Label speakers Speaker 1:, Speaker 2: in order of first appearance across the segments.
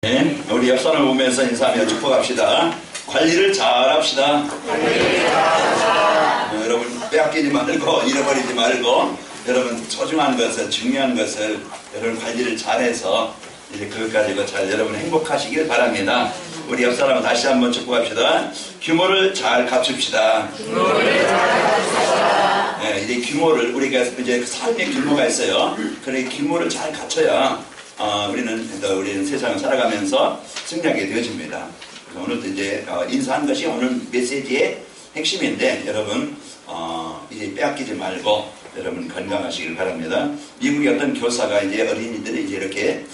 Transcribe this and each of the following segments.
Speaker 1: 네, 우리 옆 사람 보면서 인사하며 축복합시다. 관리를 잘 합시다. 여러분 빼앗기지 말고 잃어버리지 말고 여러분 소중한 것을 중요한 것을 여러분 관리를 잘해서 이제 그것 가지고 잘 여러분 행복하시길 바랍니다. 우리 옆 사람은 다시 한번 축복합시다. 규모를 잘 갖춥시다. 네, 이제 규모를 우리가 이제 삶의 규모가 있어요. 그래 규모를 잘 갖춰야 우리는 세상을 살아가면서 승리하게 되어집니다. 오늘도 이제 인사한 것이 오늘 메시지의 핵심인데 여러분 이제 빼앗기지 말고 여러분 건강하시길 바랍니다. 미국의 어떤 교사가 이제 어린이들이 이제 이렇게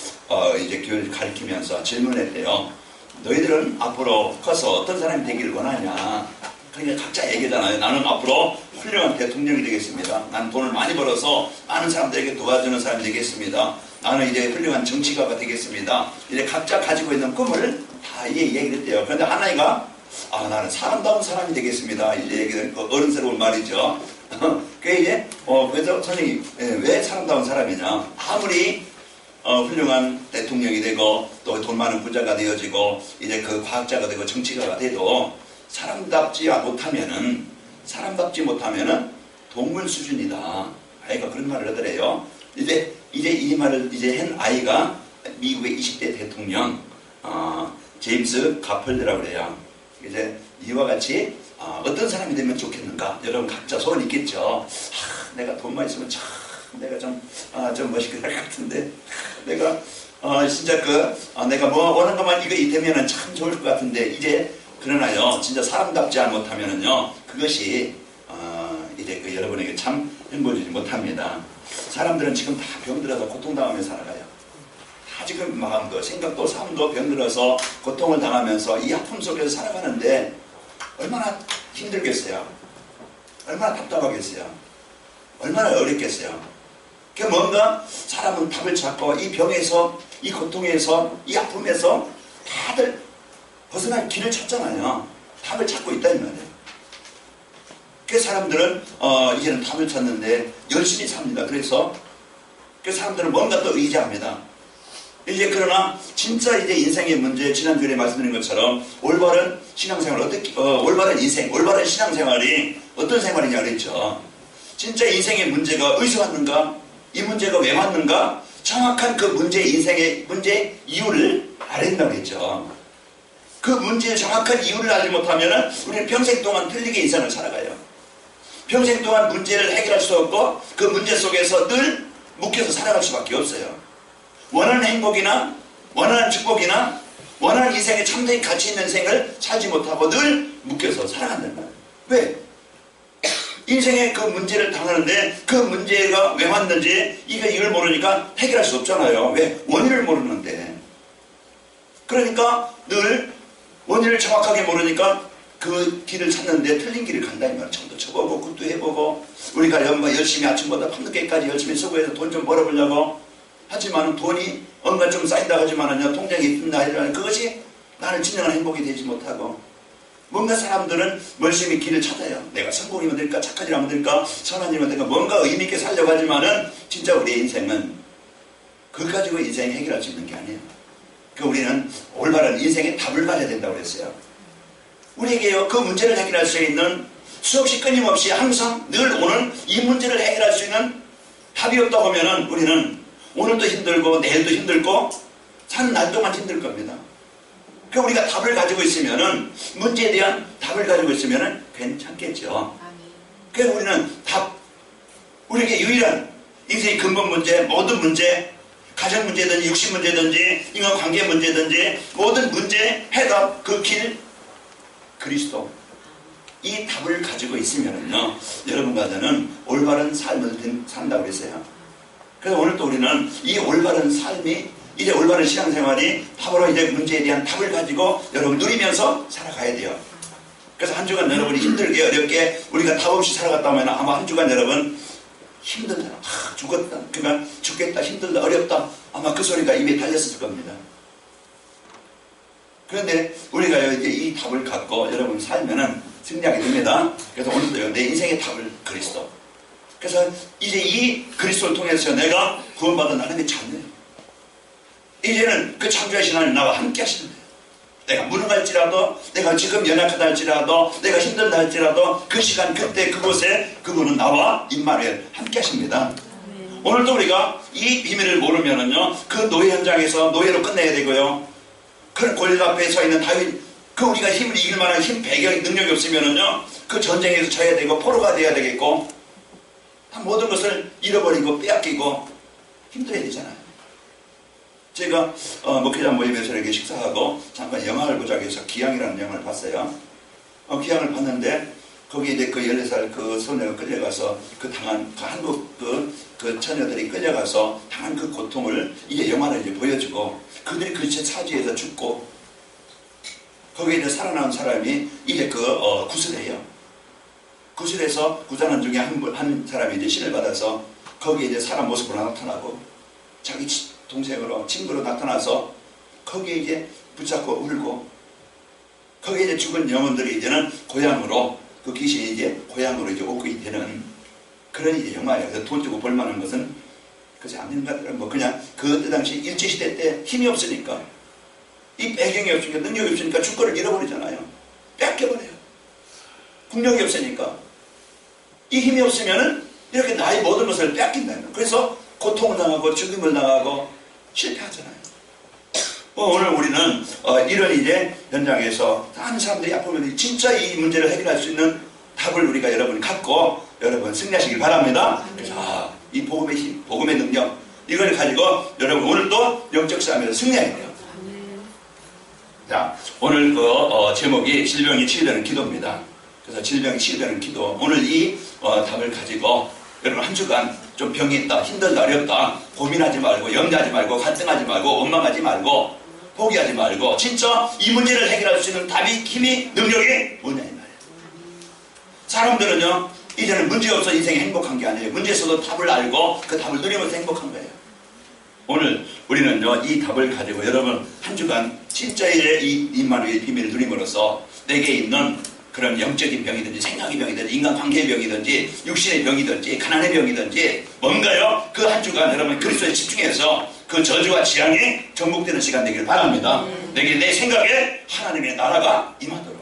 Speaker 1: 이제 교육을 가르치면서 질문했대요. 너희들은 앞으로 커서 어떤 사람이 되기를 원하냐? 그러니까 각자 얘기잖아요. 나는 앞으로 훌륭한 대통령이 되겠습니다. 나는 돈을 많이 벌어서 많은 사람들에게 도와주는 사람이 되겠습니다. 나는 이제 훌륭한 정치가가 되겠습니다. 이제 각자 가지고 있는 꿈을 다 얘기를 했대요. 그런데 하나이가 나는 사람다운 사람이 되겠습니다. 이제 얘기는 어른스러운 말이죠. 그래서 선생님 왜 사람다운 사람이냐? 아무리 훌륭한 대통령이 되고 또 돈 많은 부자가 되어지고 이제 그 과학자가 되고 정치가가 돼도 사람답지 못하면은 동물 수준이다. 아이가 그런 말을 하더래요. 이제 이 말을 이제 한 아이가 미국의 20대 대통령 제임스 가펄드라고 그래요. 이제 이와 같이 어떤 사람이 되면 좋겠는가? 여러분 각자 소원 있겠죠. 내가 돈만 있으면 참 내가 좀 멋있게 살 것 같은데 내가 진짜 내가 뭐 원하는 것만 이거 되면은 참 좋을 것 같은데 이제 그러나요 진짜 사람답지 못하면은요 그것이 이제 여러분에게 참 행복을 주지 못합니다. 사람들은 지금 다 병들어서 고통당하며 살아가요. 다 지금 마음도 생각도 삶도 병들어서 고통을 당하면서 이 아픔 속에서 살아가는데 얼마나 힘들겠어요. 얼마나 답답하겠어요. 얼마나 어렵겠어요. 뭔가 사람은 답을 찾고 이 병에서 이 고통에서 이 아픔에서 다들 벗어날 길을 찾잖아요. 답을 찾고 있다 이 말이에요. 그 사람들은 이제는 답을 찾는데 열심히 삽니다. 그래서 그 사람들은 뭔가 또 의지합니다. 이제 그러나 진짜 이제 인생의 문제 지난주에 말씀드린 것처럼 올바른 신앙생활 올바른 인생 올바른 신앙생활이 어떤 생활이냐 그랬죠. 진짜 인생의 문제가 어디서 왔는가? 이 문제가 왜 왔는가? 정확한 그 인생의 문제 이유를 알아야 된다고 했죠. 그 문제의 정확한 이유를 알지 못하면 우리는 평생 동안 틀리게 인생을 살아가요. 평생 동안 문제를 해결할 수 없고 그 문제 속에서 늘 묶여서 살아갈 수밖에 없어요. 원하는 행복이나 원하는 축복이나 원하는 인생의 참된 가치 있는 생을 살지 못하고 늘 묶여서 살아간다는 거예요. 왜? 인생의 그 문제를 당하는데 그 문제가 왜 왔는지 이걸 모르니까 해결할 수 없잖아요. 왜? 원인을 모르는데. 그러니까 늘 원인을 정확하게 모르니까 그 길을 찾는데 틀린 길을 간다 이 말이에요. 청도 쳐보고 굿도 해보고 우리가 열심히 아침보다 밤늦게까지 열심히 수고해서 돈 좀 벌어보려고 하지만 돈이 뭔가 좀 쌓인다 하지만은요 통장에 있다 하지만 그것이 나는 진정한 행복이 되지 못하고 뭔가 사람들은 열심히 길을 찾아요. 내가 성공이면 될까 착한 일 하면 될까 선한 일이면 될까 뭔가 의미 있게 살려고 하지만은 진짜 우리의 인생은 그거 가지고 인생 해결할 수 있는 게 아니에요. 우리는 올바른 인생의 답을 가져야 된다고 그랬어요. 우리에게요 그 문제를 해결할 수 있는 수없이 끊임없이 항상 늘 오는 이 문제를 해결할 수 있는 답이 없다고 하면은 우리는 오늘도 힘들고 내일도 힘들고 사는 날 동안 힘들 겁니다. 우리가 답을 가지고 있으면은 문제에 대한 답을 가지고 있으면은 괜찮겠죠. 그래서 우리는 우리에게 유일한 인생의 근본 문제, 모든 문제, 가정 문제든지 육신 문제든지 인간 관계 문제든지 모든 문제 해답 그 길 그리스도 이 답을 가지고 있으면은요 여러분과 저는 올바른 삶을 산다고 그랬어요. 그래서 오늘도 우리는 이 올바른 삶이 이제 올바른 신앙생활이 바로 이제 문제에 대한 답을 가지고 여러분 누리면서 살아가야 돼요. 그래서 한 주간 여러분이 힘들게 어렵게 우리가 답 없이 살아갔다면 아마 한 주간 여러분 힘들다, 죽었다, 그러니까 죽겠다, 힘들다, 어렵다 아마 그 소리가 입에 달렸을 겁니다. 그런데 우리가 이제 이 답을 갖고 여러분 살면은 승리하게 됩니다. 그래서 오늘도요 내 인생의 답을 그리스도. 그래서 이제 이 그리스도를 통해서 내가 구원받은 하나님의 자녀예요. 이제는 그 창조하신 하나님 나와 함께 하시는 거예요. 내가 무능할지라도, 내가 지금 연약하다 할지라도, 내가 힘들다 할지라도 그 시간 그때 그곳에 그분은 나와 임마누엘 함께 하십니다. 오늘도 우리가 이 비밀을 모르면은요, 그 노예 현장에서 노예로 끝내야 되고요, 그런 골리앗 앞에 서 있는 다윗, 그 우리가 힘을 이길 만한 힘, 배경, 능력이 없으면은요, 그 전쟁에서 져야 되고 포로가 돼야 되겠고, 다 모든 것을 잃어버리고 빼앗기고 힘들어야 되잖아요. 제가 목회자 모임에서 이렇게 식사하고 잠깐 영화를 보자고 해서 기양이라는 영화를 봤어요. 기양을 봤는데 거기 이제 그 14살 그 소녀가 끌려가서 그 당한 그 한국 그 처녀들이 끌려가서 당한 그 고통을 이게 영화를 이제 보여주고, 그들이 그 사지에서 죽고 거기에 이제 살아남은 사람이 이제 구슬해요. 구슬해서 구단원 중에 한 사람이 이제 신을 받아서 거기에 이제 사람 모습으로 나타나고 자기 동생으로 친구로 나타나서 거기에 이제 붙잡고 울고, 거기에 이제 죽은 영혼들이 이제는 고향으로, 그 귀신이 이제 고향으로 이제 오게 되는 그런 이제 영화예요. 그래서 돈 주고 볼 만한 것은 그렇지 않는 것 같더라고요. 뭐 그냥 그 당시 일제시대 때 힘이 없으니까, 이 배경이 없으니까, 능력이 없으니까 주권을 잃어버리잖아요. 뺏겨버려요. 국력이 없으니까. 이 힘이 없으면은 이렇게 나의 모든 것을 뺏긴다. 그래서 고통을 당하고 죽임을 당하고 실패하잖아요. 오늘 우리는 이런 이제 현장에서 많은 사람들이 아프면 진짜 이 문제를 해결할 수 있는 답을 우리가 여러분이 갖고 여러분 승리하시길 바랍니다. 그래서 이 복음의 힘, 복음의 능력, 이걸 가지고 여러분 오늘도 영적 싸움에서 승리해야 돼요. 자, 오늘 제목이 질병이 치유되는 기도입니다. 그래서 질병이 치유되는 기도. 오늘 이 답을 가지고 여러분 한 주간 좀 병이 있다, 힘들다, 어렵다, 고민하지 말고, 염려하지 말고, 갈등하지 말고, 원망하지 말고, 포기하지 말고, 진짜 이 문제를 해결할 수 있는 답이, 힘이, 능력이 뭐냐 이 말이에요. 사람들은요, 이제는 문제 없어 인생이 행복한 게 아니에요. 문제 있어도 답을 알고 그 답을 누리면서 행복한 거예요. 오늘 우리는요, 이 답을 가지고 여러분 한 주간 진짜의 이 임마누엘 비밀을 누림으로써 내게 있는 그런 영적인 병이든지 생각의 병이든지 인간관계의 병이든지 육신의 병이든지 가난의 병이든지 뭔가요? 그 한 주간 여러분 그리스도에 집중해서 그 저주와 지향이 정복되는 시간 되기를 바랍니다. 내게 내 생각에 하나님의 나라가 임하도록.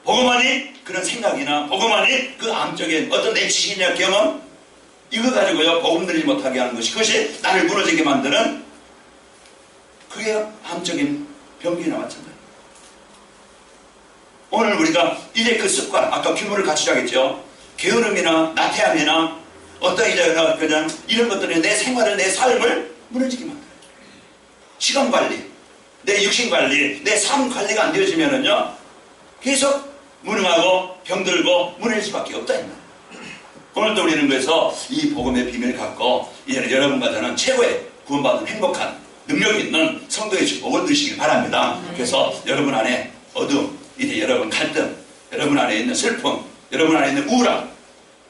Speaker 1: 보고만이 그런 생각이나 보고만이 그 암적인 어떤 내 지식이나 경험, 이거 가지고요 복음 누리지 못하게 하는 것이, 그것이 나를 무너지게 만드는, 그게 암적인 병기나 마찬가지입니다. 오늘 우리가 이제 그 습관, 아까 규모를 갖추자겠죠. 게으름이나 나태함이나 어떤 이제 그냥 이런 것들이 내 생활을, 내 삶을 무너지게 만들어요. 시간 관리, 내 육신 관리, 내 삶 관리가 안 되어지면은요 계속 무능하고 병들고 무너질 수밖에 없다 이 말이에요. 오늘도 우리는 그래서 이 복음의 비밀을 갖고 이제는 여러분과 저는 최고의 구원받은 행복한 능력 있는 성도의 축복을 누리시길 바랍니다. 그래서 여러분 안에 어둠, 이제 여러분 갈등, 여러분 안에 있는 슬픔, 여러분 안에 있는 우울함,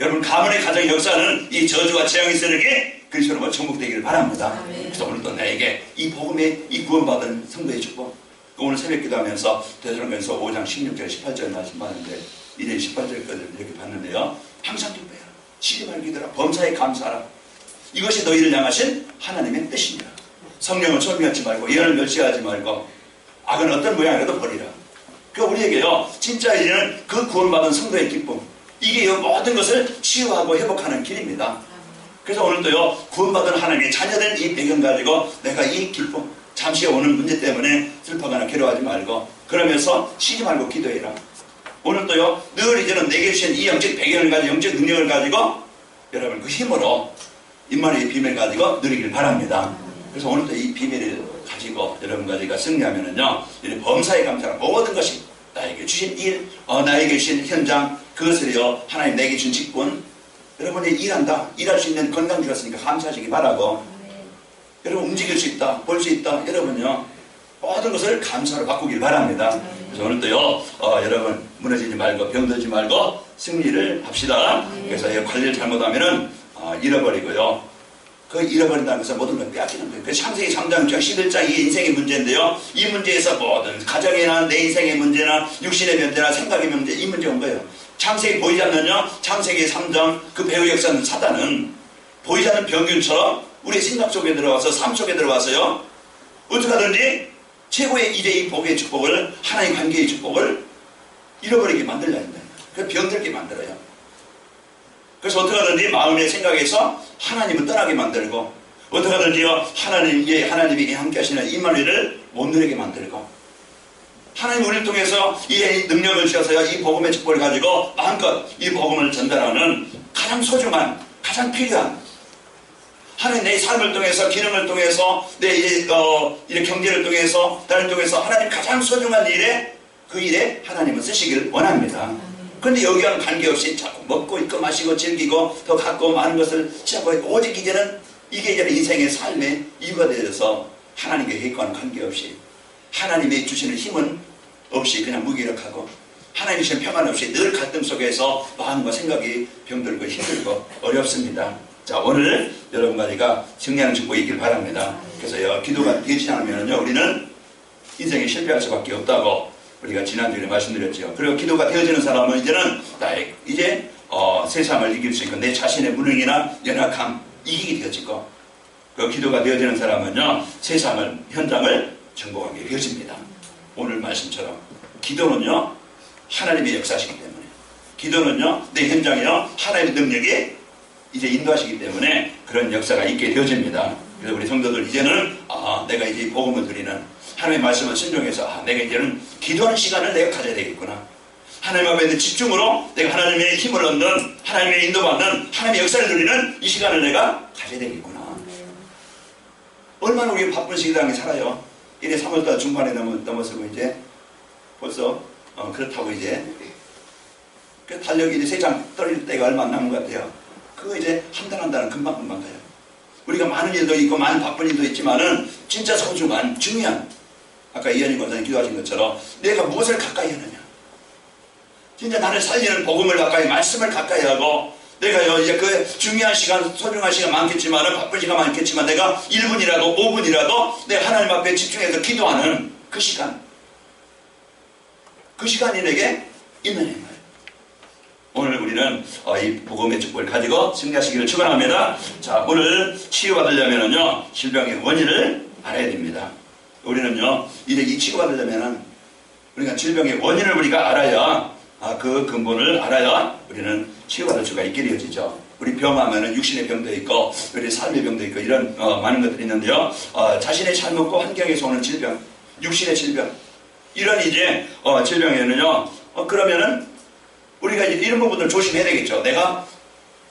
Speaker 1: 여러분 가문의 가정의 역사는 이 저주와 재앙이 쓰르게 그리스도로 정복되기를 바랍니다. 그래서 오늘도 나에게 이 복음의 이 구원받은 성도의 축복, 오늘 새벽 기도하면서 데살로니가서 5장 16절 18절 말씀 봤는데 이제 18절까지 이렇게 봤는데요, 항상 기도해라, 쉬지 말고 기도하라, 범사에 감사하라, 이것이 너희를 향하신 하나님의 뜻이니라. 성령을 소멸하지 말고 예언을 멸시하지 말고 악은 어떤 모양이라도 버리라. 그 우리에게요 진짜 이제는 그 구원받은 성도의 기쁨, 이게 모든 것을 치유하고 회복하는 길입니다. 그래서 오늘도요 구원받은 하나님의 자녀된 이 배경 가지고 내가 이 기쁨, 잠시 오는 문제 때문에 슬퍼하거나 괴로워하지 말고 그러면서 쉬지 말고 기도해라. 오늘도요 늘 이제는 내게 주신 이 영적 배경을 가지고 영적 능력을 가지고 여러분 그 힘으로 임마누엘 비밀을 가지고 누리길 바랍니다. 그래서 오늘도 이 비밀을 가지고 여러분과 제가 승리하면은요, 범사에 감사하는 모든 것이 나에게 주신 일, 나에게 주신 현장, 그것을요 하나님 내게 준 직분, 여러분이 일한다, 일할 수 있는 건강 주셨으니까 감사하시기 바라고, 여러분 움직일 수 있다, 볼 수 있다, 여러분요 모든 것을 감사로 바꾸길 바랍니다. 그래서 오늘도요 여러분 무너지지 말고 병들지 말고 승리를 합시다. 그래서 관리를 잘못하면은 잃어버리고요, 그 잃어버린다는 것은 모든 걸 빼앗기는 거예요. 그래서 창세기 3장 11장 이 인생의 문제인데요, 이 문제에서 모든 가정이나 내 인생의 문제나 육신의 문제나 생각의 문제, 이 문제 온 거예요. 창세기 보이지 않느냐, 창세기 3장 그 배후 역사는 사단은 보이지 않는 병균처럼 우리 생각 속에 들어와서 삶 속에 들어와서요. 어떻게 하든지 최고의 이제 이 복의 축복을, 하나님 관계의 축복을 잃어버리게 만들려 한다. 그 병들게 만들어요. 그래서 어떻게 하든지 마음의 생각에서 하나님을 떠나게 만들고, 어떻게 하든지요 하나님이 함께 하시는 임마누엘을 못 누리게 만들고, 하나님 우리를 통해서 이 능력을 주셔서요 이 복음의 축복을 가지고 마음껏 이 복음을 전달하는 가장 소중한, 가장 필요한, 하나님 내 삶을 통해서, 기능을 통해서, 내 이제 경제를 통해서, 나를 통해서 하나님 가장 소중한 일에, 그 일에 하나님은 쓰시기를 원합니다. 그런데 여기와는 관계없이 자꾸 먹고 있고 마시고 즐기고 더 갖고 많은 것을 취하고, 오직 이제는 이게 이제 인생의 삶의 이유가 되어서 하나님께 계획과는 관계없이, 하나님이 주시는 힘은 없이 그냥 무기력하고, 하나님이 주시는 평안 없이 늘 갈등 속에서 마음과 생각이 병들고 힘들고 어렵습니다. 자, 오늘 여러분과 제가 승리하는 축복이 있길 바랍니다. 그래서요, 기도가 되지 않으면요 우리는 인생에 실패할 수밖에 없다고 우리가 지난주에 말씀드렸죠. 그리고 기도가 되어지는 사람은 이제는 이제 세상을 이길 수 있고, 내 자신의 무능이나 연약함 이기게 되어지고, 그 기도가 되어지는 사람은요 세상을, 현장을 정복하게 되어집니다. 오늘 말씀처럼 기도는요 하나님의 역사시기 때문에, 기도는요 내 현장에요 하나님의 능력이 이제 인도하시기 때문에 그런 역사가 있게 되어집니다. 그래서 우리 성도들 이제는 내가 이제 복음을 드리는 하나님의 말씀을 순종해서 내가 이제는 기도하는 시간을 내가 가져야 되겠구나. 하나님 앞에 있는 집중으로 내가 하나님의 힘을 얻는, 하나님의 인도받는, 하나님의 역사를 누리는 이 시간을 내가 가져야 되겠구나. 얼마나 우리 바쁜 시기당에 살아요. 이제 3월달 중반에 넘어서고 이제 벌써 그렇다고 이제 그 달력이 이제 3장 떨어질 때가 얼마 안 남은 것 같아요. 그거 이제 한 달 한 달은 금방 가요. 우리가 많은 일도 있고 많은 바쁜 일도 있지만은 진짜 소중한, 중요한, 아까 이현희 권사님 기도하신 것처럼 내가 무엇을 가까이 하느냐, 진짜 나를 살리는 복음을 가까이, 말씀을 가까이 하고, 내가요 이제 그 중요한 시간, 소중한 시간 많겠지만은, 바쁜 시간 많겠지만 내가 1분이라도 5분이라도 내가 하나님 앞에 집중해서 기도하는 그 시간, 그 시간이 내게 있는 거예요. 오늘 우리는 이 복음의 축복을 가지고 승리하시기를 축원합니다. 자, 오늘 치유받으려면은요 질병의 원인을 알아야 됩니다. 우리는요 이제 이 치유받으려면은 우리가 질병의 원인을 우리가 알아야, 그 근본을 알아야 우리는 치유받을 수가 있게 되어지죠. 우리 병하면은 육신의 병도 있고 우리 삶의 병도 있고 이런 많은 것들이 있는데요. 자신의 잘못과 환경에서 오는 질병, 육신의 질병, 이런 이제 질병에는요 그러면은 우리가 이제 이런 부분들 조심해야 되겠죠. 내가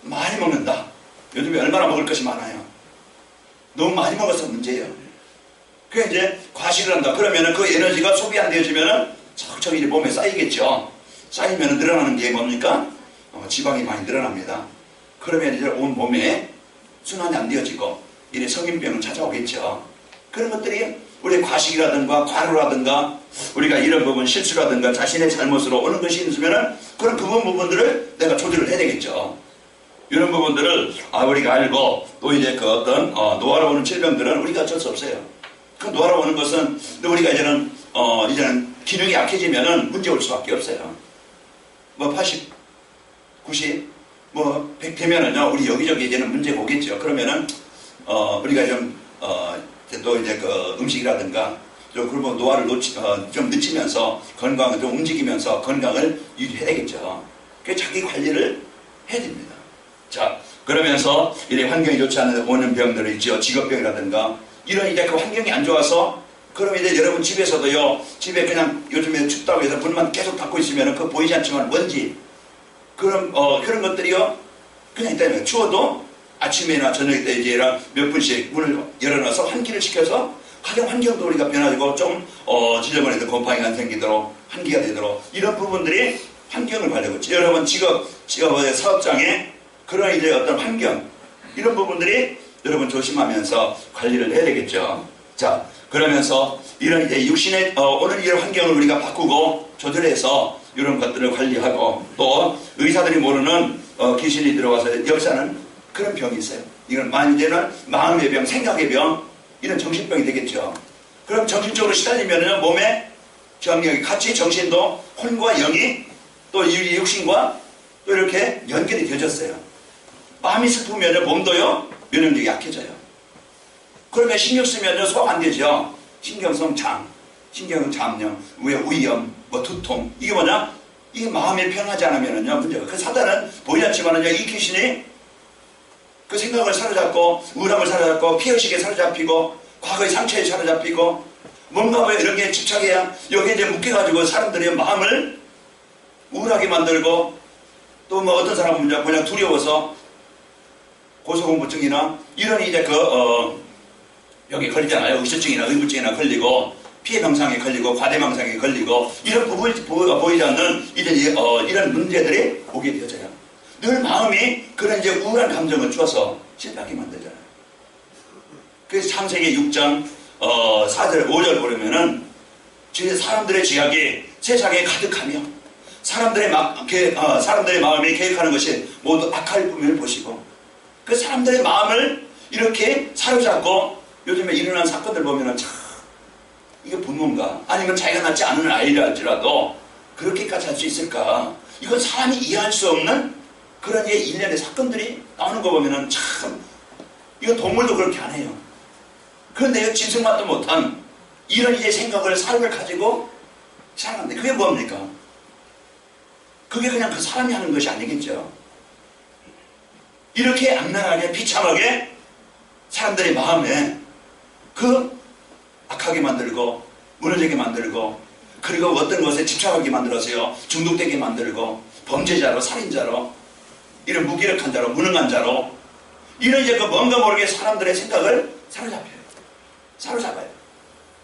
Speaker 1: 많이 먹는다. 요즘에 얼마나 먹을 것이 많아요. 너무 많이 먹어서 문제예요. 그게 이제 과식을 한다. 그러면은 그 에너지가 소비 안 되어지면은 척척 이제 몸에 쌓이겠죠. 쌓이면 늘어나는 게 뭡니까? 지방이 많이 늘어납니다. 그러면 이제 온 몸에 순환이 안 되어지고 이래 성인병은 찾아오겠죠. 그런 것들이 우리의 과식이라든가 과로라든가 우리가 이런 부분 실수라든가 자신의 잘못으로 오는 것이 있으면은 그런 부분들을 내가 조절을 해야 되겠죠. 이런 부분들을 우리가 알고, 또 이제 그 어떤 노화로 오는 질병들은 우리가 어쩔 수 없어요. 그 노화로 오는 것은 우리가 이제는 기능이 약해지면은 문제 올 수밖에 없어요. 뭐 80, 90, 뭐 100 되면은요 우리 여기저기 이제는 문제가 오겠죠. 그러면은 우리가 또 이제 그 음식이라든가 좀 그런 노화를 좀 늦추면서 건강을 좀 움직이면서 건강을 유지해야 되겠죠. 그 자기 관리를 해야 됩니다. 자, 그러면서 이런 환경이 좋지 않은 오는 병들이 있죠. 직업병이라든가 이런 이제 그 환경이 안 좋아서, 그러면 이제 여러분 집에서도요, 집에 그냥 요즘에 춥다고 해서 문만 계속 닫고 있으면 그 보이지 않지만 먼지, 그런 것들이요 그냥 있다면 추워도 아침이나 저녁 때 이제 몇 분씩 문을 열어놔서 환기를 시켜서 가정 환경도 우리가 변화되고 좀 지저분해도 곰팡이가 안 생기도록, 환기가 되도록 이런 부분들이 환경을 관리하고, 여러분 직업의 사업장에 그런 이제 어떤 환경, 이런 부분들이 여러분 조심하면서 관리를 해야 되겠죠. 자, 그러면서 이런 이제 육신의 오늘 이런 환경을 우리가 바꾸고 조절해서 이런 것들을 관리하고, 또 의사들이 모르는 귀신이 들어와서 역사는 그런 병이 있어요. 이건 이제는 마음의 병, 생각의 병, 이런 정신병이 되겠죠. 그럼 정신적으로 시달리면 몸에 정력이 같이 정신도 혼과 영이 또 이 육신과 또 이렇게 연결이 되어졌어요. 마음이 슬프면 몸도요 면역력이 약해져요. 그러면 신경 쓰면요 소화 안 되죠. 신경성 장, 신경 잠염, 위염, 뭐 두통, 이게 뭐냐? 이게 마음이 편하지 않으면은요 문제가. 그 사단은 보이지 않지만은요 이 귀신이 그 생각을 사로잡고 우울함을 사로잡고 피해의식에 사로잡히고 과거의 상처에 사로잡히고 뭔가 왜 이런 게 집착해야 여기에 이제 묶여가지고 사람들의 마음을 우울하게 만들고 또 뭐 어떤 사람은 그냥 두려워서 고소공포증이나 이런 이제 여기 걸리잖아요. 의처증이나 의부증이나 걸리고 피해망상에 걸리고 과대망상에 걸리고 이런 보이지 않는 이제 이런 문제들이 오게 되어져요. 늘 마음이 그런 이제 우울한 감정을 주어서 실패하게 만들잖아요. 그래서 창세기 6장 4절 5절 보려면은 사람들의 죄악이 세상에 가득하며 사람들의 마음이 계획하는 것이 모두 악할 뿐을 보시고 그 사람들의 마음을 이렇게 사로잡고 요즘에 일어난 사건들 보면은 참 이게 부모인가 아니면 자기가 낳지 않은 아이라 할지라도 그렇게까지 할 수 있을까? 이건 사람이 이해할 수 없는 그런 일련의 사건들이 나오는 거 보면은 참 이거 동물도 그렇게 안 해요. 그런데 짐승만도 못한 이런 이제 생각을 삶을 가지고 살아가는데 그게 뭡니까? 그게 그냥 그 사람이 하는 것이 아니겠죠. 이렇게 악랄하게 비참하게 사람들의 마음에 그 악하게 만들고 무너지게 만들고 그리고 어떤 것에 집착하게 만들어서요 중독되게 만들고 범죄자로 살인자로 이런 무기력한 자로 무능한 자로 이런 이제 그 뭔가 모르게 사람들의 생각을 사로잡아요.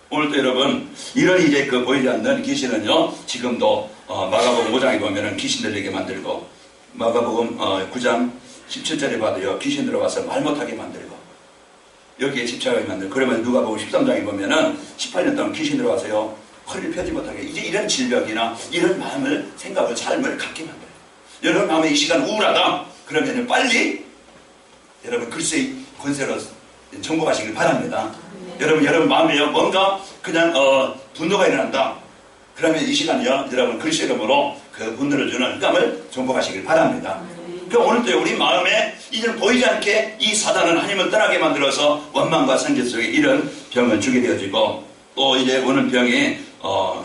Speaker 1: 오늘도 여러분 이런 이제 그 보이지 않는 귀신은요 지금도 마가복음 5장에 보면은 귀신 들리게 만들고 마가복음 9장 17절에 봐도요 귀신 들어가서 말 못하게 만들고 여기에 집착하게 만들고 그러면 누가복음 13장에 보면은 18년 동안 귀신 들어가서요 허리를 펴지 못하게 이제 이런 질병이나 이런 마음을 생각을 삶을 갖게 만들어요. 여러분 마음에 이 시간 우울하다 그러면 빨리 여러분 글쎄의 권세로 정복하시길 바랍니다. 여러분 마음에요 뭔가 그냥 분노가 일어난다 그러면 이 시간이요 여러분 글씨 이름으로 그 분노를 주는 흑암을 정복하시길 바랍니다. 그러니까 오늘도 우리 마음에 이제는 보이지 않게 이 사단은 하나님을 떠나게 만들어서 원망과 상실 속에 이런 병을 주게 되어지고 또 이제 오는 병이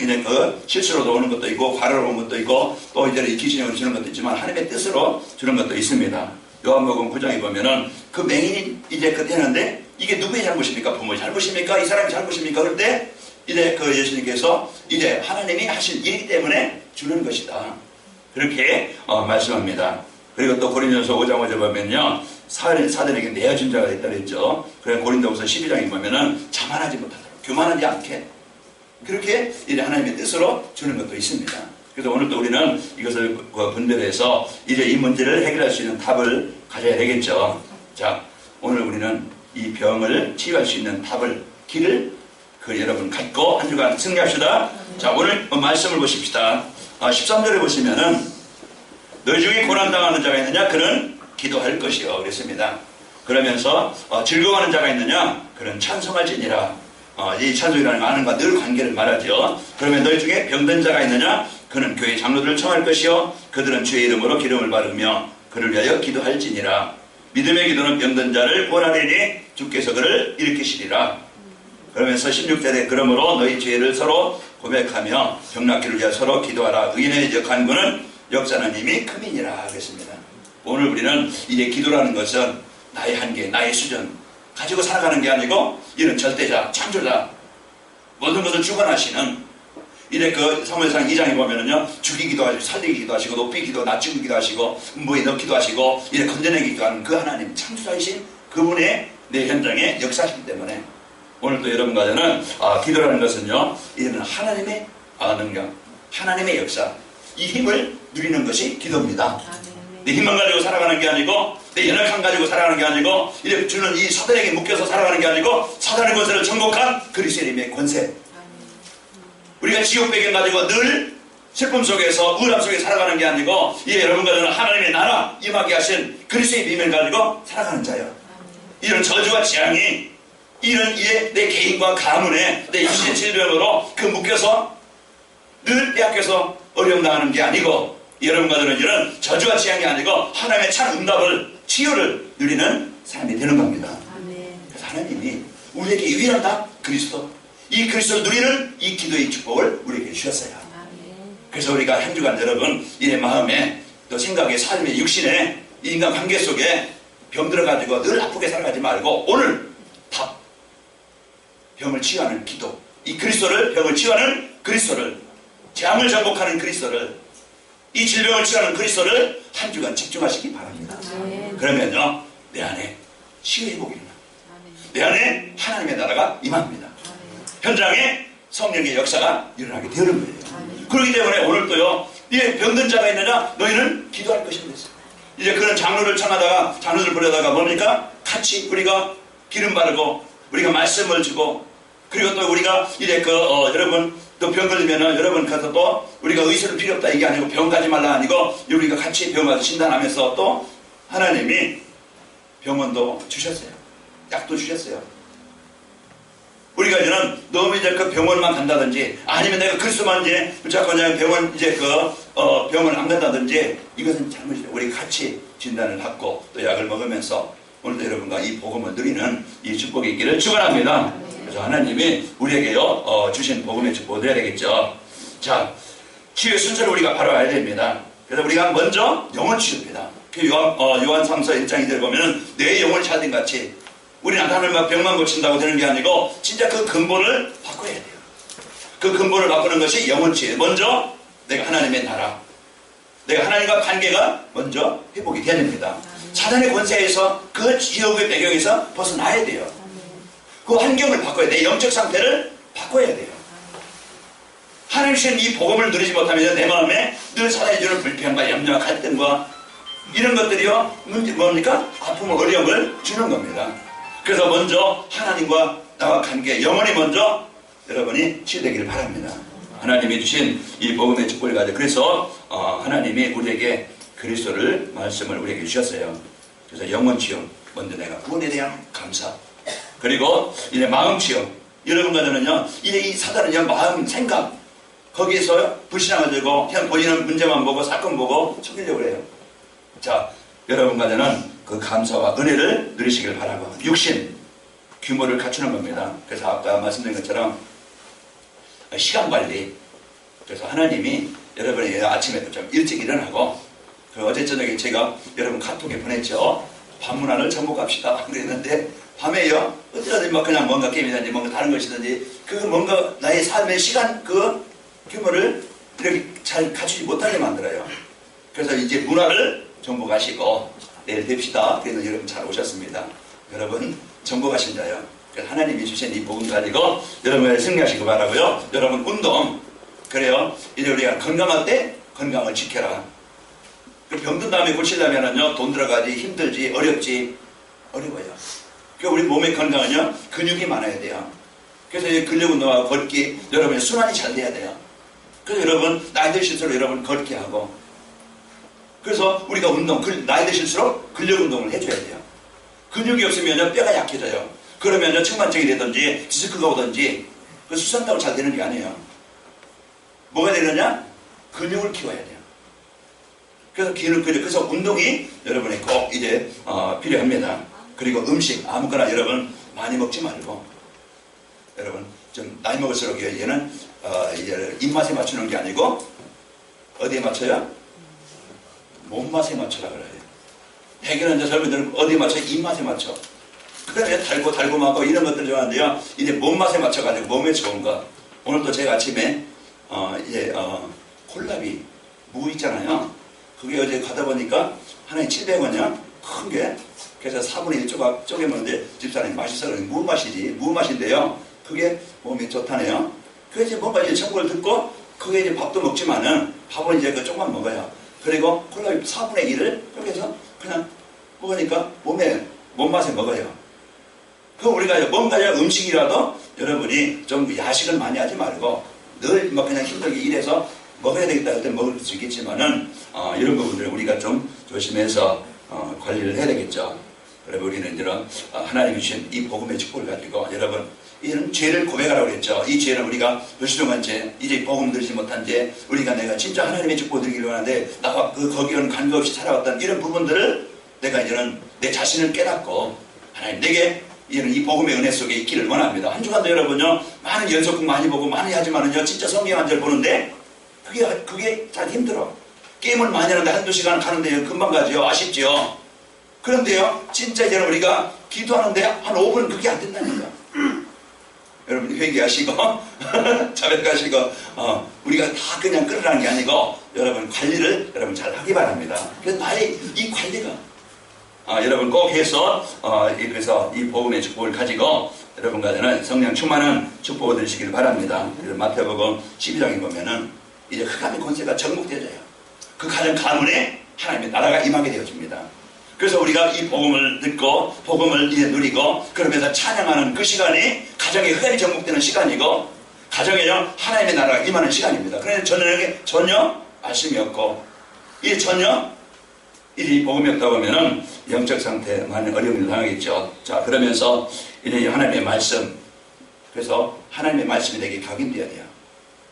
Speaker 1: 이제 실수로도 오는 것도 있고 과로로 오는 것도 있고 또 이제 이 귀신이 주는 것도 있지만 하나님의 뜻으로 주는 것도 있습니다. 요한복음 9장에 보면은 그 맹인이 이제 되는데 이게 누구의 잘못입니까? 부모의 잘못입니까? 이 사람의 잘못입니까? 그럴 때 이제 그 예수님께서 이제 하나님이 하신 일이기 때문에 주는 것이다. 그렇게 말씀합니다. 그리고 또 고린도전서 5장 5절 보면요 사단에게 내어준 자가 있다 그랬죠. 그래서 고린도후서 12장에 보면은 자만하지 못하도록 교만하지 않게 그렇게 이제 하나님의 뜻으로 주는 것도 있습니다. 그래서 오늘도 우리는 이것을 분별해서 이제 이 문제를 해결할 수 있는 답을 가져야 되겠죠. 자, 오늘 우리는 이 병을 치유할 수 있는 길을 여러분 갖고 한 주간 승리합시다. 자, 오늘 말씀을 보십시다. 13절에 보시면은 너희 중에 고난당하는 자가 있느냐? 그는 기도할 것이요. 그랬습니다. 그러면서 즐거워하는 자가 있느냐? 그는 찬송할지니라. 이 찬송이라는 아는과 늘 관계를 말하죠. 그러면 너희 중에 병든 자가 있느냐? 그는 교회 장로들을 청할 것이요 그들은 주의 이름으로 기름을 바르며 그를 위하여 기도할지니라. 믿음의 기도는 병든 자를 구원하리니 주께서 그를 일으키시리라. 그러면서 16절에 그러므로 너희 죄를 서로 고백하며 병낫기를 위하여 서로 기도하라. 의인의 간구는 역사는 이미 크민이라 그랬습니다. 오늘 우리는 이제 기도라는 것은 나의 한계, 나의 수준 가지고 살아가는 게 아니고 이런 절대자, 창조자 모든 것을 주관하시는 이래 그 사무엘상 2장에 보면은요 죽이기도 하시고 살리기도 하시고 높이기도 낮추기도 하시고 음부에 넣기도 하시고 이래 건져내기도 하는 그 하나님 창조자이신 그분의 내 현장에 역사하시기 때문에 오늘도 여러분과 저는 기도라는 것은요 이제는 하나님의 능력, 하나님의 역사 이 힘을 누리는 것이 기도입니다. 내 힘만 가지고 살아가는 게 아니고 내 연약함 가지고 살아가는 게 아니고 이렇게 주는 이 사단에게 묶여서 살아가는 게 아니고 사단의 권세를 정복한 그리스도의 이름의 권세 우리가 지옥 배경 가지고 늘 슬픔 속에서 우울함 속에 살아가는 게 아니고 여러분과 저는 하나님의 나라 임하게 하신 그리스도의 비밀을 가지고 살아가는 자예요. 이런 저주와 재앙이 이런 내 개인과 가문에 내 육신의 질병으로 묶여서 늘 빼앗겨서 어려움 당하는 게 아니고 여러분과 저는 이런 저주와 재앙이 아니고 하나님의 참 응답을 치유를 누리는 사람이 되는 겁니다. 그래서 하나님이 우리에게 유일한 그리스도, 이 그리스도를 누리는 이 기도의 축복을 우리에게 주셨어요. 그래서 우리가 한 주간 여러분 이 마음에 또 생각에 삶의 육신에 이 인간 관계 속에 병들어가지고 늘 아프게 살아가지 말고 오늘 답, 병을 치유하는 기도, 이 그리스도를, 병을 치유하는 그리스도를, 재앙을 정복하는 그리스도를, 이 질병을 치유하는 그리스도를 한 주간 집중하시기 바랍니다. 그러면요 내 안에 치유의 복이 일어납니다. 내 안에 하나님의 나라가 임합니다. 현장에 성령의 역사가 일어나게 되는 거예요. 그렇기 때문에 오늘도요, 이 병든 자가 있느냐 너희는 기도할 것입니다. 이제 그런 장로를 청하다가, 장로를 부르다가 뭡니까? 같이 우리가 기름 바르고 우리가 말씀을 주고, 그리고 또 우리가 이제 여러분 또 병 걸리면은 여러분 가서 또 우리가 의술은 필요 없다 이게 아니고 병 가지 말라 아니고 우리가 같이 병 가서 진단하면서 또 하나님이 병원도 주셨어요. 약도 주셨어요. 우리가 이제는 너무 이제 그 병원만 간다든지 아니면 내가 그리스도만 이제 붙잡고 그냥 병원 이제 병원 안 간다든지 이것은 잘못이에요. 우리 같이 진단을 받고 또 약을 먹으면서 오늘도 여러분과 이 복음을 누리는 이 축복이 있기를 축원합니다. 그래서 하나님이 우리에게요 주신 복음의 축복을 드려야 되겠죠. 자, 치유의 순서를 우리가 바로 알아야 됩니다. 그래서 우리가 먼저 영혼 치유입니다. 그 요한 3서 1장 2절 보면은 내 영혼이 잘된 같이 우리는 하나님과 병만 고친다고 되는 게 아니고 진짜 그 근본을 바꿔야 돼요. 그 근본을 바꾸는 것이 영혼 치유. 먼저 내가 하나님의 나라, 내가 하나님과 관계가 먼저 회복이 돼야 됩니다. 사단의 권세에서 그 지옥의 배경에서 벗어나야 돼요. 그 환경을 바꿔야 돼요. 내 영적 상태를 바꿔야 돼요. 하나님 주신 이 복음을 누리지 못하면 내 마음에 늘 사단이 주는 불평과 염려와 갈등과 이런 것들이요 뭡니까? 아픔과 어려움을 주는 겁니다. 그래서 먼저 하나님과 나와 관계, 영혼이 먼저 여러분이 치유되기를 바랍니다. 하나님이 주신 이 복음의 축복을 가지고 그래서 하나님이 우리에게 그리스도를 말씀을 우리에게 주셨어요. 그래서 영혼 치유, 먼저 내가 구원에 대한 감사, 그리고 이제 마음 치유. 여러분과 저는요 이제 이 사단은요 마음, 생각 거기에서 불신앙을 들고 그냥 보이는 문제만 보고 사건 보고 속이려고 해요. 자, 여러분과 저는 그 감사와 은혜를 누리시길 바라고 육신 규모를 갖추는 겁니다. 그래서 아까 말씀드린 것처럼 시간관리, 그래서 하나님이 여러분이 아침에 좀 일찍 일어나고 어제 저녁에 제가 여러분 카톡에 보냈죠. 밤문화를 정복합시다 그랬는데 밤에요 어쩌든지 뭐 그냥 뭔가 게임이든지 뭔가 다른 것이든지 그 뭔가 나의 삶의 시간 그 규모를 이렇게 잘 갖추지 못하게 만들어요. 그래서 이제 문화를 정복하시고 내일 뵙시다. 그래서 여러분 잘 오셨습니다. 여러분 정복하신 자요. 하나님이 주신 이 복음 가지고 여러분을 승리하시기 바라고요. 여러분 운동 그래요. 이제 우리가 건강할 때 건강을 지켜라. 병든 다음에 고치려면은요 돈 들어가지 힘들지 어렵지 어려워요. 우리 몸의 건강은요 근육이 많아야 돼요. 그래서 이 근력 운동하고 걷기 여러분의 순환이 잘 돼야 돼요. 그래서 여러분 나이 드실수록 여러분 걷기 하고 그래서 우리가 운동 나이 드실수록 근력 운동을 해줘야 돼요. 근육이 없으면 뼈가 약해져요. 그러면 측만증이 되든지 디스크가 오든지 그 수산다고 잘 되는 게 아니에요. 뭐가 되느냐? 근육을 키워야 돼요. 그래서 운동이 여러분이 꼭 이제 필요합니다. 그리고 음식 아무거나 여러분 많이 먹지 말고 여러분 좀 나이 먹을수록 얘는 이제 입맛에 맞추는 게 아니고 어디에 맞춰요? 몸맛에 맞춰라 그래요. 대개는 이제 젊은이들은 어디에 맞춰? 입맛에 맞춰. 그러면 달고하고 이런 것들 좋아하는데요. 이제 몸맛에 맞춰가지고 몸에 좋은 거. 오늘도 제가 아침에 콜라비 무 있잖아요. 그게 어제 가다 보니까 하나에 700원이야. 큰 게. 그래서 4분의 1 조각 쪼개먹는데 집사람이 맛있어. 무 맛이지. 무 맛인데요. 그게 몸에 좋다네요. 그래서 이제 뭔가 이제 정보를 듣고 그게 이제 밥도 먹지만은 밥은 이제 그 조금만 먹어요. 그리고 콜라비 4분의 1을 그렇게 해서 그냥 먹으니까 몸맛에 먹어요. 그럼 우리가 뭔가 음식이라도 여러분이 좀 야식을 많이 하지 말고 늘 뭐 그냥 힘들게 일해서 먹어야 되겠다 할 때 먹을 수 있겠지만은 이런 부분들을 우리가 좀 조심해서 관리를 해야 되겠죠. 그래서 우리는 이런 하나님이 주신 이 복음의 축복을 가지고 여러분 이런 죄를 고백하라고 그랬죠. 이 죄는 우리가 불순종한 죄, 이제 복음 들지 못한 죄, 우리가 내가 진짜 하나님의 축복을 드리기로 하는데 나와 거기는 관계없이 살아왔던 이런 부분들을 내가 이제는 내 자신을 깨닫고 하나님 내게 이 복음의 은혜 속에 있기를 원합니다. 한 주간도 여러분요, 많은 연속극 많이 보고 많이 하지만은요, 진짜 성경 한 절 보는데 그게 잘 힘들어. 게임을 많이 하는데 한두 시간 가는데 금방 가죠. 아쉽죠. 그런데요, 진짜 여러분 우리가 기도하는데 한 5분 그게 안 된다니까. 여러분 회개하시고 자백하시고 우리가 다 그냥 끌으라는 게 아니고 여러분 관리를 여러분 잘 하기 바랍니다. 그래서 나의 이 관리가 여러분 꼭 해서 그래서 이 복음의 축복을 가지고 여러분과는 성령 충만한 축복을 드리시길 바랍니다. 그래서 마태복음 12장에 보면은 이제 흑암의 권세가 정복되어져요. 그 가정 가문에 하나님의 나라가 임하게 되어집니다. 그래서 우리가 이 복음을 듣고 복음을 이제 누리고 그러면서 찬양하는 그 시간이 가정의 흑암이 정복되는 시간이고 가정에요 하나님의 나라가 임하는 시간입니다. 그런데 전혀 말씀이 없고 이게 전혀 이 복음이 없다 보면은 영적 상태에 많은 어려움을 당하겠죠. 자, 그러면서 이제 하나님의 말씀, 그래서 하나님의 말씀이 내게 각인되어야 돼요.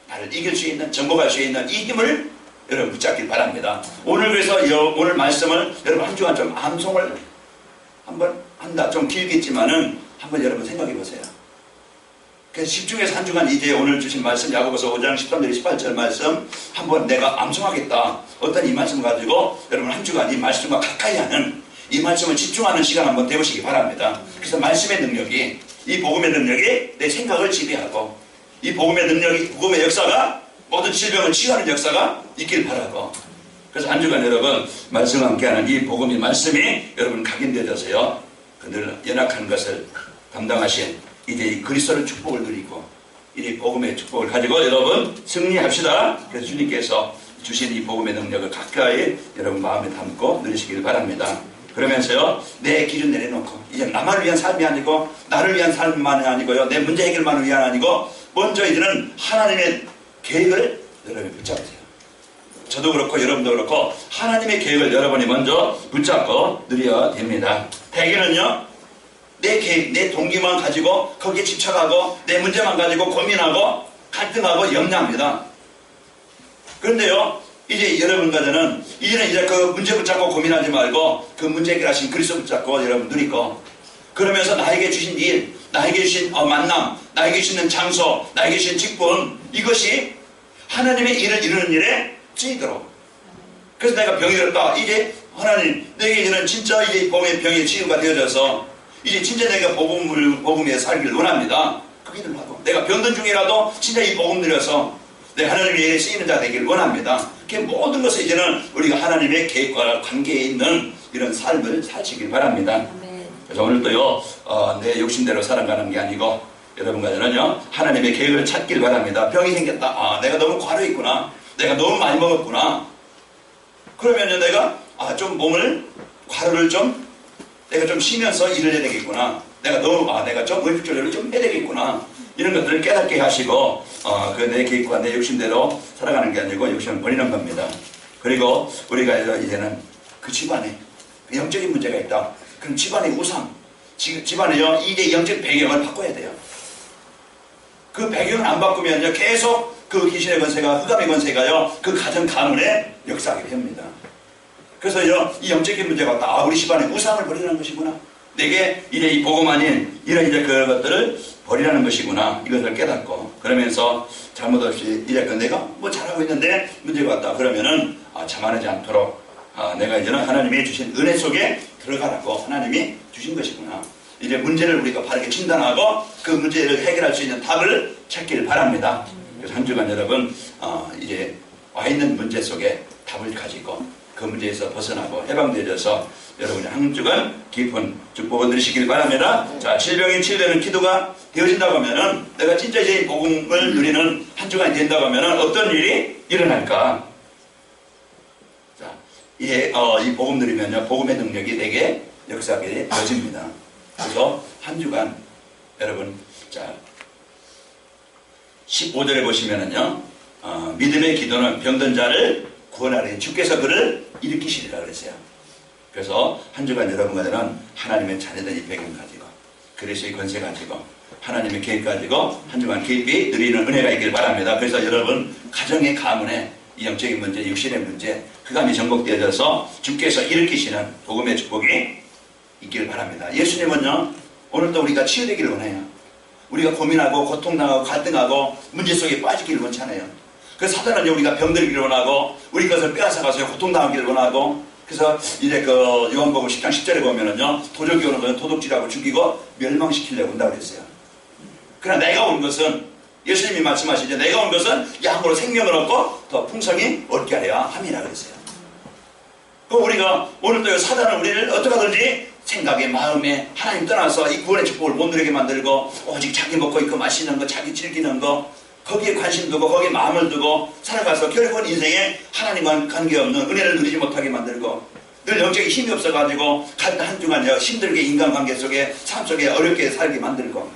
Speaker 1: 나를 이길 수 있는, 정복할 수 있는 이 힘을 여러분 붙잡길 바랍니다. 오늘 그래서 오늘 말씀을 여러분 한 주간 좀 암송을 한번 한다. 좀 길겠지만은 한번 여러분 생각해 보세요. 그래서 집중해서 한 주간 이제 오늘 주신 말씀 야고보서 5장 13절 18절 말씀 한번 내가 암송하겠다. 어떤 이 말씀을 가지고 여러분 한 주간 이 말씀과 가까이 하는 이 말씀을 집중하는 시간 한번 되보시기 바랍니다. 그래서 말씀의 능력이 이 복음의 능력이 내 생각을 지배하고 이 복음의 능력이 복음의 역사가 모든 질병을 치유하는 역사가 있길 바라고 그래서 한 주간 여러분 말씀과 함께하는 이 복음의 말씀이 여러분 각인되어져서요 그들 연약한 것을 담당하신 이제 이 그리스도의 축복을 누리고 이 복음의 축복을 가지고 여러분 승리합시다. 그래서 주님께서 주신 이 복음의 능력을 가까이 여러분 마음에 담고 누리시길 바랍니다. 그러면서요 내 기준 내려놓고 이제 나만을 위한 삶이 아니고 나를 위한 삶만이 아니고요 내 문제 해결만을 위한 아니고 먼저 이제는 하나님의 계획을 여러분이 붙잡으세요. 저도 그렇고 여러분도 그렇고 하나님의 계획을 여러분이 먼저 붙잡고 누려야 됩니다. 대개는요 내 계획, 내 동기만 가지고 거기에 집착하고 내 문제만 가지고 고민하고 갈등하고 염려합니다. 그런데요 이제 여러분과는 이제는 이제 그 문제 붙잡고 고민하지 말고 그 문제 해결하신 그리스도 붙잡고 여러분 누리고 그러면서 나에게 주신 일, 나에게 주신 만남, 나에게 주시는 장소, 나에게 주신 직분 이것이 하나님의 일을 이루는 일에 쓰이도록. 그래서 내가 병이 들었다. 이제 하나님 내게 이제는 진짜 이제 복음의 병이 치유가 되어져서 이제 진짜 내가 복음에 살기를 원합니다. 그 기도를 하고 내가 병든 중이라도 진짜 이 복음 누려서 내 하나님의 일에 쓰이는 자 되기를 원합니다. 그 모든 것을 이제는 우리가 하나님의 계획과 관계에 있는 이런 삶을 사시길 바랍니다. 그래서 오늘도요 내 욕심대로 살아가는 게 아니고 여러분과는요 하나님의 계획을 찾길 바랍니다. 병이 생겼다. 내가 너무 과로 있구나. 내가 너무 많이 먹었구나. 그러면요 내가 좀 몸을 과로를 좀 내가 좀 쉬면서 일을 해야 되겠구나. 내가 좀 의식 조절을 좀 해야 되겠구나. 이런 것들을 깨닫게 하시고 그 내 계획과 내 욕심대로 살아가는 게 아니고 욕심을 버리는 겁니다. 그리고 우리가 이제는 그 집안에 그 영적인 문제가 있다. 그럼 집안의 우상, 집안에요 이제 영적 배경을 바꿔야 돼요. 그 배경을 안 바꾸면요 계속 그 귀신의 권세가 흑암의 권세가요 그 가정 가문에 역사하게 됩니다. 그래서요 이 영적인 문제가 왔다. 우리 집안에 우상을 버리라는 것이구나. 내게 이제 이 복음 아닌 이런 이제 그것들을 버리라는 것이구나. 이것을 깨닫고 그러면서 잘못 없이 이제 내가 뭐 잘하고 있는데 문제가 왔다. 그러면은 자만하지 않도록 내가 이제는 하나님이 주신 은혜 속에 들어가라고 하나님이 주신 것이구나. 이제 문제를 우리가 바르게 진단하고 그 문제를 해결할 수 있는 답을 찾기를 바랍니다. 그래서 한 주간 여러분 이제 와 있는 문제 속에 답을 가지고 그 문제에서 벗어나고 해방되어져서 여러분이 한 주간 깊은 축복을 누리시길 바랍니다. 자, 질병이 치유되는 기도가 되어진다고 하면은 내가 진짜 이제 복음을 누리는 한 주간이 된다고 하면은 어떤 일이 일어날까? 자, 이 복음 누리면요 복음의 능력이 내게 역사하게 되어집니다. 그래서 한 주간 여러분 자 15절에 보시면은요 믿음의 기도는 병든 자를 구원하리니 주께서 그를 일으키시리라 그랬어요. 그래서 한 주간 여러분과는 하나님의 자녀된 이 배경 가지고 그리스도의 권세 가지고 하나님의 계획 가지고 한 주간 깊이 누리는 은혜가 있길 바랍니다. 그래서 여러분 가정의 가문에 이 영적인 문제, 육신의 문제 흑암이 정복되어져서 주께서 일으키시는 복음의 축복이 있길 바랍니다. 예수님은요 오늘도 우리가 치유되기를 원해요. 우리가 고민하고 고통당하고 갈등하고 문제 속에 빠지기를 원하잖아요. 그래서 사단은 우리가 병들기를 원하고 우리 것을 빼앗아가서 고통당하기를 원하고, 그래서 이제 그 요한복음 10장 10절에 보면은요, 도적이 오는 것은 도둑질하고 죽이고 멸망시키려고 온다고 그랬어요. 그러나 내가 온 것은, 예수님이 말씀하시죠. 내가 온 것은 양으로 생명을 얻고 더 풍성히 얻게 하려 함이라 그랬어요. 그럼 우리가 오늘도 사단은 우리를 어떻게 하든지 생각에 마음에 하나님 떠나서 이 구원의 축복을 못 누리게 만들고, 오직 자기 먹고 있고 마시는 거, 자기 즐기는 거, 거기에 관심 두고 거기에 마음을 두고 살아가서 결국은 인생에 하나님과는 관계없는 은혜를 누리지 못하게 만들고, 늘 영적인 힘이 없어가지고 한중한 힘들게 인간관계 속에 삶 속에 어렵게 살게 만들고,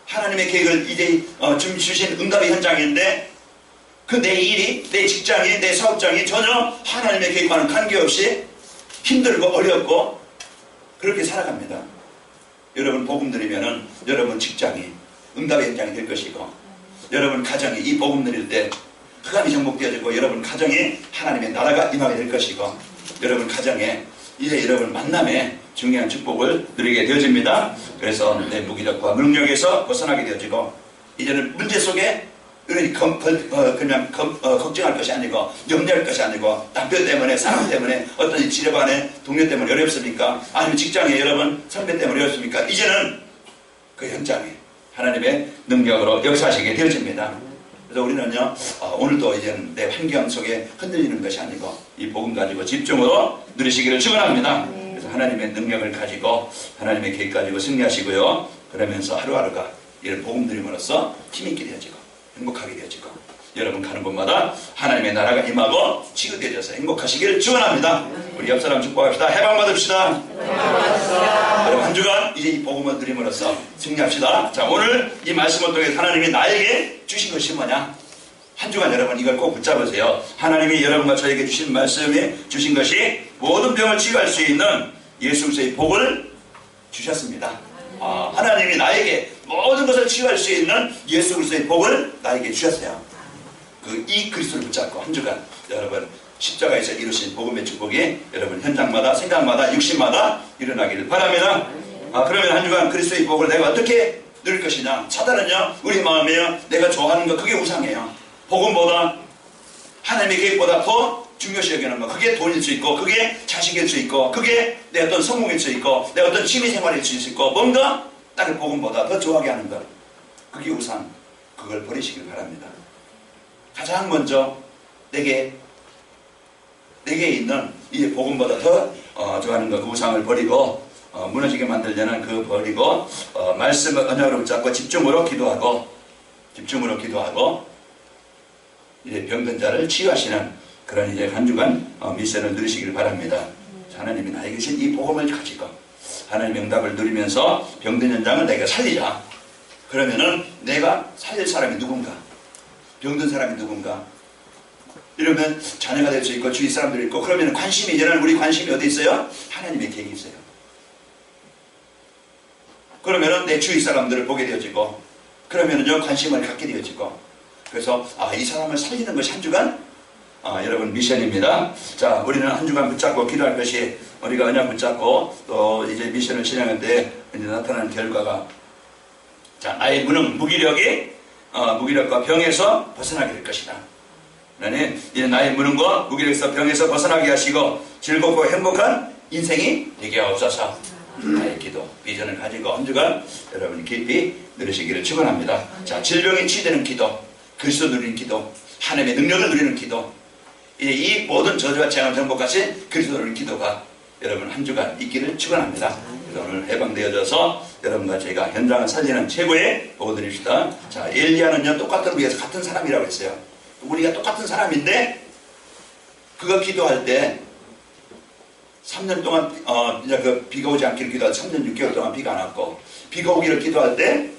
Speaker 1: 하나님의 계획을 이제 주신 응답의 현장인데 그 내 일이, 내 직장이, 내 사업장이 전혀 하나님의 계획과는 관계없이 힘들고 어렵고 그렇게 살아갑니다. 여러분 복음 들으면은 여러분 직장이 응답의 현장이 될 것이고, 여러분 가정이 이 복음 들을 때 흑암이 정복되어지고, 여러분 가정에 하나님의 나라가 임하게 될 것이고, 여러분 가정에 이제 여러분 만남에 중요한 축복을 누리게 되어집니다. 그래서 내 무기력과 무능력에서 벗어나게 되어지고, 이제는 문제 속에 그냥 걱정할 것이 아니고, 염려할 것이 아니고, 남편 때문에, 사람 때문에, 어떤 지뢰반의 동료 때문에 어렵습니까? 아니면 직장에 여러분 선배 때문에 어렵습니까? 이제는 그 현장에 하나님의 능력으로 역사하시게 되어집니다. 그래서 우리는요, 오늘도 이제는 내 환경 속에 흔들리는 것이 아니고 이 복음 가지고 집중으로 누리시기를 축원합니다. 그래서 하나님의 능력을 가지고 하나님의 계획 가지고 승리하시고요. 그러면서 하루하루가 이런 복음 드림으로써 힘있게 되어지고 행복하게 되어지고, 여러분 가는 곳마다 하나님의 나라가 임하고 치유되어져서 행복하시기를 축원합니다. 우리 옆 사람 축복합시다. 해방 받읍시다. 여러분 한 주간 이제 이 복음을 드림으로써 승리합시다. 자, 오늘 이 말씀을 통해 하나님이 나에게 주신 것이 뭐냐? 한 주간 여러분 이걸 꼭 붙잡으세요. 하나님이 여러분과 저에게 주신 말씀에 주신 것이 모든 병을 치유할 수 있는 예수 그리스도의 복을 주셨습니다. 하나님이 나에게 모든 것을 치유할 수 있는 예수 그리스도의 복을 나에게 주셨어요. 이 그리스도를 붙잡고 한 주간 여러분 십자가에서 이루신 복음의 축복이 여러분 현장마다 생각마다 육신마다 일어나기를 바랍니다. 그러면 한 주간 그리스도의 복을 내가 어떻게 누릴 것이냐? 사단은요, 우리 마음에요, 내가 좋아하는 거 그게 우상이에요. 복음보다 하나님의 계획보다 더 중요시 여기는 거, 그게 돈일 수 있고, 그게 자식일 수 있고, 그게 내 어떤 성공일 수 있고, 내 어떤 취미생활일 수 있고, 뭔가 나를 복음보다 더 좋아하게 하는 것, 그게 우상. 그걸 버리시길 바랍니다. 가장 먼저 내게 있는 이 복음보다 더 좋아하는 것, 그 우상을 버리고 무너지게 만들려는 그 버리고 말씀을 언약으로 붙잡고 집중으로 기도하고 이제 병든 자를 치유하시는 그런 이제 한 주간 미션을 누리시길 바랍니다. 하나님이 나에게 주신 이 복음을 가지고 하나님의 응답을 누리면서 병든 현장을 내가 살리자. 그러면은 내가 살릴 사람이 누군가, 병든 사람이 누군가, 이러면 자녀가 될 수 있고 주위 사람들이 있고, 그러면 관심이, 이제는 우리 관심이 어디 있어요? 하나님의 계획이 있어요. 그러면은 내 주위 사람들을 보게 되어지고, 그러면은요 관심을 갖게 되어지고, 그래서 이 사람을 살리는 것이 한 주간 여러분 미션입니다. 자, 우리는 한 주간 붙잡고 기도할 것이, 우리가 언약 붙잡고 또 이제 미션을 실행할 때 이제 나타나는 결과가, 자, 나의 무기력과 병에서 벗어나게 될 것이다. 하나님, 이제 나의 무능과 무기력에서 병에서 벗어나게 하시고 즐겁고 행복한 인생이 되게 하옵소서. 나의 기도, 비전을 가지고 한 주간 여러분이 깊이 누리시기를 축원합니다. 자, 질병이 치유되는 기도, 그리스도 누리는 기도, 하나님의 능력을 누리는 기도, 이제 이 모든 저주와 재앙을 정복하신 그리스도 누리는 기도가 여러분 한 주간 있기를 축원합니다. 그래서 오늘 해방되어져서 여러분과 제가 현장을 살리는 최고의 복을 드립시다. 자, 엘리야는요 똑같은 위에서 같은 사람이라고 했어요. 우리가 똑같은 사람인데 그거 기도할 때 3년 동안 이제 그 비가 오지 않기를 기도할 때 3년 6개월 동안 비가 안 왔고, 비가 오기를 기도할 때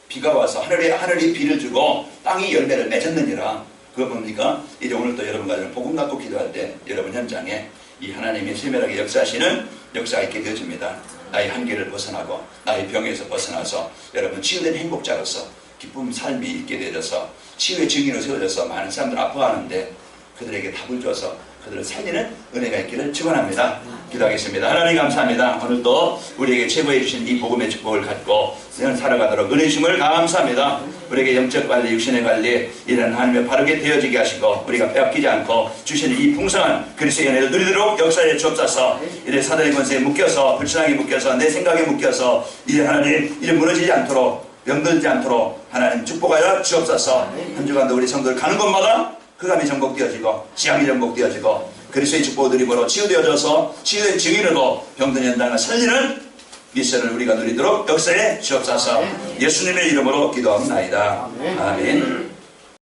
Speaker 1: 비가 와서 하늘이 비를 주고 땅이 열매를 맺었느니라. 그거 뭡니까? 이제 오늘도 여러분과 복음 갖고 기도할 때 여러분 현장에 이 하나님이 세밀하게 역사하시는 역사가 있게 되어집니다. 나의 한계를 벗어나고 나의 병에서 벗어나서 여러분 치유된 행복자로서 기쁨 삶이 있게 되어서 치유의 증인으로 세워져서 많은 사람들 아파하는데 그들에게 답을 줘서 그들을 살리는 은혜가 있기를 축원합니다. 기도하겠습니다. 하나님 감사합니다. 오늘도 우리에게 제보해 주신 이 복음의 축복을 갖고 살아가도록 은혜 주심을 감사합니다. 우리에게 영적 관리, 육신의 관리 이런 하나님의 바르게 되어지게 하시고 우리가 빼앗기지 않고 주시는 이 풍성한 그리스도의 은혜를 누리도록 역사에 주옵소서. 이래 사단의 권세에 묶여서 불신앙에 묶여서 내 생각에 묶여서 이제 하나님 이제 무너지지 않도록 병들지 않도록 하나님 축복하여 주옵소서. 한 주간도 우리 성도들 가는 곳마다 흑암이 정복되어지고 지향이 정복되어지고 그리스도의 축복을 누림으로 치유되어져서 치유된 증인으로 병든 현장을 살리는 미션을 우리가 누리도록 역사에 주옵소서. 예수님의 이름으로 기도합니다. 아멘.